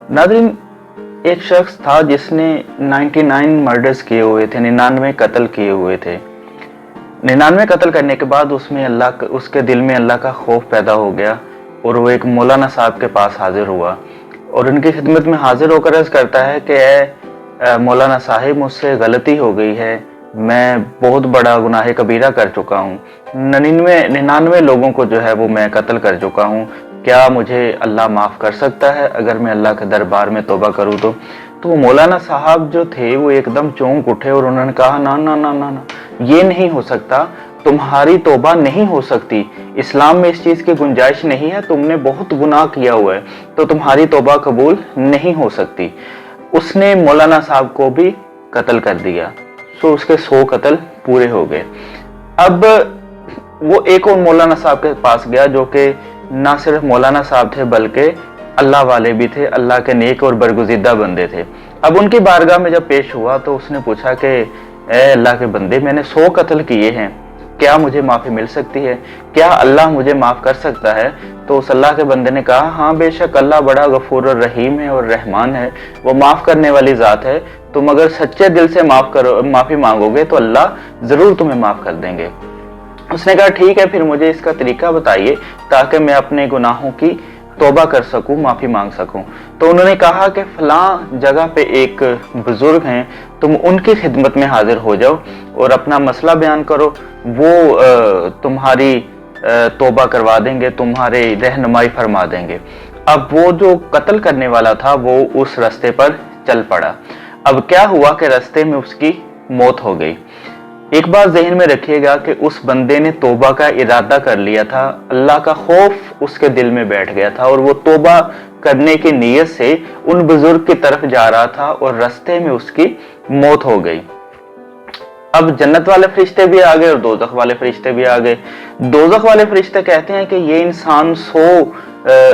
नाज़रीन, एक शख्स था जिसने 99 मर्डर्स किए हुए थे, 99 कत्ल किए हुए थे। 99 कत्ल करने के बाद उसके दिल में अल्लाह का खौफ पैदा हो गया और वो एक मौलाना साहब के पास हाजिर हुआ और उनकी खिदमत में हाजिर होकर अर्ज करता है कि मौलाना साहिब, मुझसे गलती हो गई है, मैं बहुत बड़ा गुनाह कबीरा कर चुका हूँ, 99 लोगों को जो है वो मैं कत्ल कर चुका हूँ, क्या मुझे अल्लाह माफ़ कर सकता है अगर मैं अल्लाह के दरबार में तौबा करूँ तो वो मौलाना साहब जो थे वो एकदम चौंक उठे और उन्होंने कहा, ना ना ना ना ना, ये नहीं हो सकता, तुम्हारी तौबा नहीं हो सकती, इस्लाम में इस चीज़ की गुंजाइश नहीं है, तुमने बहुत गुनाह किया हुआ है तो तुम्हारी तौबा कबूल नहीं हो सकती। उसने मौलाना साहब को भी कत्ल कर दिया, सो उसके 100 कत्ल पूरे हो गए। अब वो एक और मौलाना साहब के पास गया जो कि ना सिर्फ मौलाना साहब थे बल्कि अल्लाह वाले भी थे, अल्लाह के नेक और बरगुज़िदा बंदे थे। अब उनकी बारगाह में जब पेश हुआ तो उसने पूछा कि ए अल्लाह के बंदे, मैंने 100 कत्ल किए हैं, क्या मुझे माफ़ी मिल सकती है, क्या अल्लाह मुझे माफ़ कर सकता है? तो उस अल्लाह के बंदे ने कहा, हाँ बेशक अल्लाह बड़ा गफूर और रहीम है और रहमान है, वो माफ़ करने वाली ज़ात है, तुम अगर सच्चे दिल से माफ़ी मांगोगे तो अल्लाह ज़रूर तुम्हें माफ़ कर देंगे। उसने कहा ठीक है, फिर मुझे इसका तरीका बताइए ताकि मैं अपने गुनाहों की तौबा कर सकूं, माफ़ी मांग सकूं। तो उन्होंने कहा कि फलां जगह पे एक बुजुर्ग हैं, तुम उनकी खिदमत में हाजिर हो जाओ और अपना मसला बयान करो, वो तुम्हारी तौबा करवा देंगे, तुम्हारे रहनुमाई फरमा देंगे। अब वो जो कत्ल करने वाला था वो उस रास्ते पर चल पड़ा। अब क्या हुआ कि रास्ते में उसकी मौत हो गई। एक बात ज़हन में रखिएगा कि उस बंदे ने तौबा का इरादा कर लिया था, अल्लाह का खौफ उसके दिल में बैठ गया था और वो तौबा करने की नीयत से उन बुजुर्ग की तरफ जा रहा था और रास्ते में उसकी मौत हो गई। अब जन्नत वाले फरिश्ते भी आ गए और दोज़ख वाले फरिश्ते भी आ गए। दोज़ख वाले फरिश्ते कहते हैं कि ये इंसान 100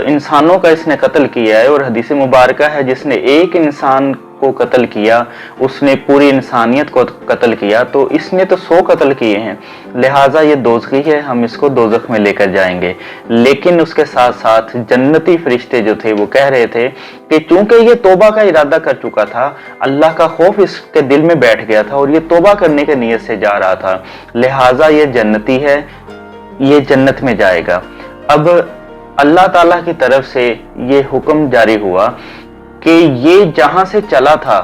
इंसानों का इसने कत्ल किया है और हदीस मुबारका है, जिसने एक इंसान को कत्ल किया उसने पूरी इंसानियत को कत्ल किया, तो इसने तो 100 कत्ल किए हैं, लिहाजा ये दोज़खी है, हम इसको दोज़ख में लेकर जाएंगे। लेकिन उसके साथ साथ जन्नती फरिश्ते जो थे वो कह रहे थे कि चूंकि ये तौबा का इरादा कर चुका था, अल्लाह का खौफ इसके दिल में बैठ गया था और ये तौबा करने की नीयत से जा रहा था, लिहाजा ये जन्नती है, ये जन्नत में जाएगा। अब अल्लाह ताला की तरफ से ये हुक्म जारी हुआ कि ये जहां से चला था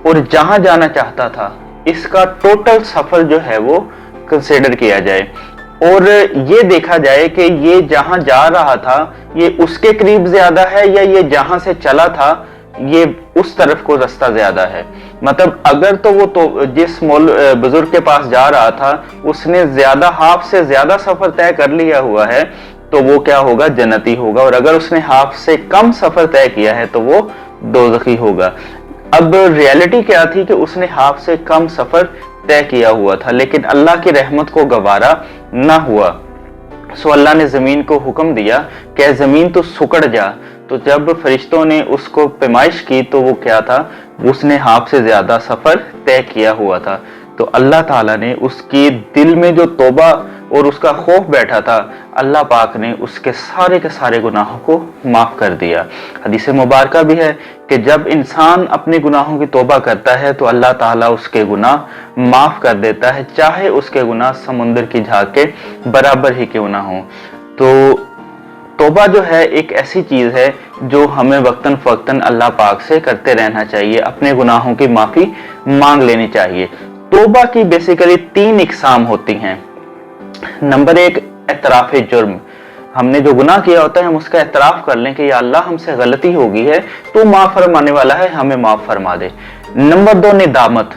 और जहां जाना चाहता था, इसका टोटल सफर जो है वो कंसिडर किया जाए और ये देखा जाए कि ये जहां जा रहा था ये उसके करीब ज्यादा है या ये जहां से चला था ये उस तरफ को रास्ता ज्यादा है। मतलब अगर तो वो तो जिस बुजुर्ग के पास जा रहा था उसने ज्यादा हाफ से ज्यादा सफर तय कर लिया हुआ है तो वो क्या होगा, जन्नती होगा, और अगर उसने हाफ से कम सफर तय किया है तो वो दोज़खी होगा। अब रियलिटी क्या थी कि उसने हाफ से कम सफर तय किया हुआ था लेकिन अल्लाह की रहमत को गवारा ना हुआ, सो अल्लाह ने जमीन को हुक्म दिया कि जमीन तो सुकड़ जा। तो जब फरिश्तों ने उसको पैमाइश की तो वो क्या था, उसने हाफ से ज्यादा सफर तय किया हुआ था। तो अल्लाह ताला ने उसकी दिल में जो तौबा और उसका खौफ बैठा था, अल्लाह पाक ने उसके सारे के सारे गुनाहों को माफ़ कर दिया। हदीस मुबारका भी है कि जब इंसान अपने गुनाहों की तौबा करता है तो अल्लाह ताला उसके गुनाह माफ़ कर देता है, चाहे उसके गुनाह समुंदर की झाग के बराबर ही क्यों ना हो। तो तौबा जो है एक ऐसी चीज़ है जो हमें वक्तन फ़क्तन अल्लाह पाक से करते रहना चाहिए, अपने गुनाहों की माफ़ी मांग लेनी चाहिए। तौबा की बेसिकली 3 इकसाम होती हैं। नंबर 1, एतराफ़ जुर्म, हमने जो गुनाह किया होता है हम उसका एतराफ़ कर लें कि या अल्लाह हमसे गलती हो गई है, तो माफ़ फरमाने वाला है, हमें माफ़ फरमा दे। नंबर 2, निदामत,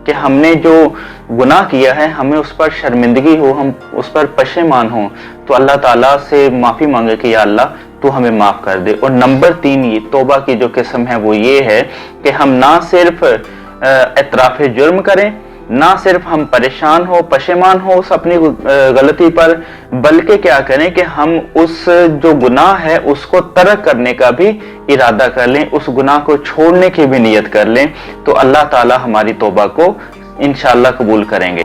कि हमने जो गुनाह किया है हमें उस पर शर्मिंदगी हो, हम उस पर पशेमान हो, तो अल्लाह ताला से माफ़ी मांगे कि या अल्लाह तू हमें माफ़ कर दे। और नंबर 3, ये तौबा की जो किस्म है वो ये है कि हम ना सिर्फ एतराफ़ जुर्म करें, ना सिर्फ हम परेशान हो, पशेमान हो उस अपनी गलती पर, बल्कि क्या करें कि हम उस जो गुनाह है उसको तर्क करने का भी इरादा कर लें, उस गुनाह को छोड़ने की भी नियत कर लें, तो अल्लाह ताला हमारी तौबा को इंशाअल्लाह कबूल करेंगे।